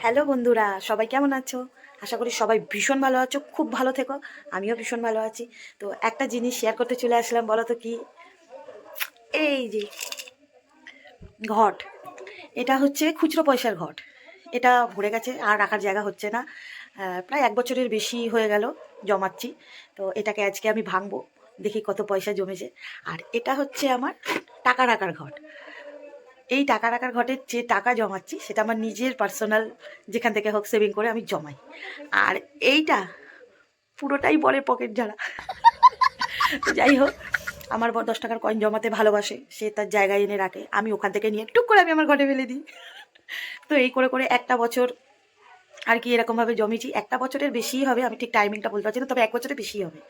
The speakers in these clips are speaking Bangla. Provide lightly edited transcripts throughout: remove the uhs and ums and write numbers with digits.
হ্যালো বন্ধুরা, সবাই কেমন আছো? আশা করি সবাই ভীষণ ভালো আছো, খুব ভালো থেকো। আমিও ভীষণ ভালো আছি। তো একটা জিনিস শেয়ার করতে চলে আসলাম, বলো তো কি? এই যে ঘট, এটা হচ্ছে খুচরো পয়সার ঘট। এটা ভরে গেছে, আর রাখার জায়গা হচ্ছে না। প্রায় 1 বছরের বেশি হয়ে গেল জমাচ্ছি। তো এটাকে আজকে আমি ভাঙবো, দেখি কত পয়সা জমেছে। আর এটা হচ্ছে আমার টাকা রাখার ঘট। এই টাকা রাখার ঘটের যে টাকা জমাচ্ছি সেটা আমার নিজের পার্সোনাল, যেখান থেকে হোক সেভিং করে আমি জমাই। আর এইটা পুরোটাই বরের পকেট ঝাড়া। তো যাই হোক, আমার বর 10 টাকার কয়েন জমাতে ভালোবাসে, সে তার জায়গায় এনে রাখে, আমি ওখান থেকে নিয়ে টুক করে আমি আমার ঘরে ফেলে দিই। তো এই করে করে একটা বছর আর কি এরকমভাবে জমিয়েছি। একটা বছরের বেশিই হবে, আমি ঠিক টাইমিংটা বলতে পারছি না, তবে 1 বছরের বেশিই হবে।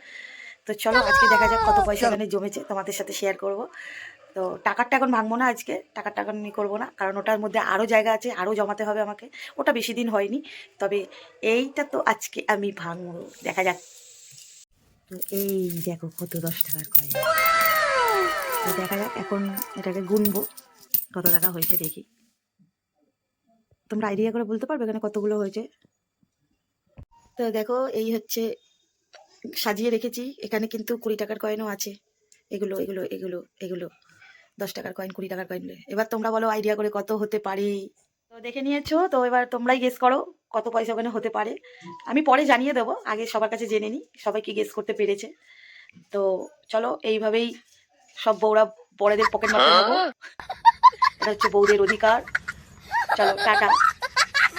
তো চলো আজকে দেখা যাক কত পয়সা এখানে জমেছে, তোমাদের সাথে শেয়ার করব। তো টাকারটা এখন ভাঙবো না, আজকে টাকারটা এখন আমি করবো না, কারণ ওটার মধ্যে আরও জায়গা আছে, আরও জমাতে হবে আমাকে। ওটা বেশি দিন হয়নি, তবে এইটা তো আজকে আমি ভাঙবো, দেখা যাক। তো এই দেখো কত 10 টাকার কয়েন। তো দেখা যাক, এখন এটাকে গুনবো কত টাকা হয়েছে দেখি। তোমরা আইডিয়া করে বলতে পারবে এখানে কতগুলো হয়েছে? তো দেখো, এই হচ্ছে সাজিয়ে রেখেছি। এখানে কিন্তু 20 টাকার কয়েনও আছে। এগুলো এগুলো এগুলো এগুলো 10 টাকার কয়েন, 20 টাকার কয়েন। এবার তোমরা বলো আইডিয়া করে কত হতে পারে। তো দেখে নিয়েছো, তো এবার তোমরাই গেস করো কত পয়সা ওখানে হতে পারে। আমি পরে জানিয়ে দেবো, আগে সবার কাছে জেনে নিই সবাই কি গেস করতে পেরেছে। তো চলো এইভাবেই সব বউরা বড়দের পকেট মারতে যাবো। এটা হচ্ছে বউদের অধিকার। চলো টাটা।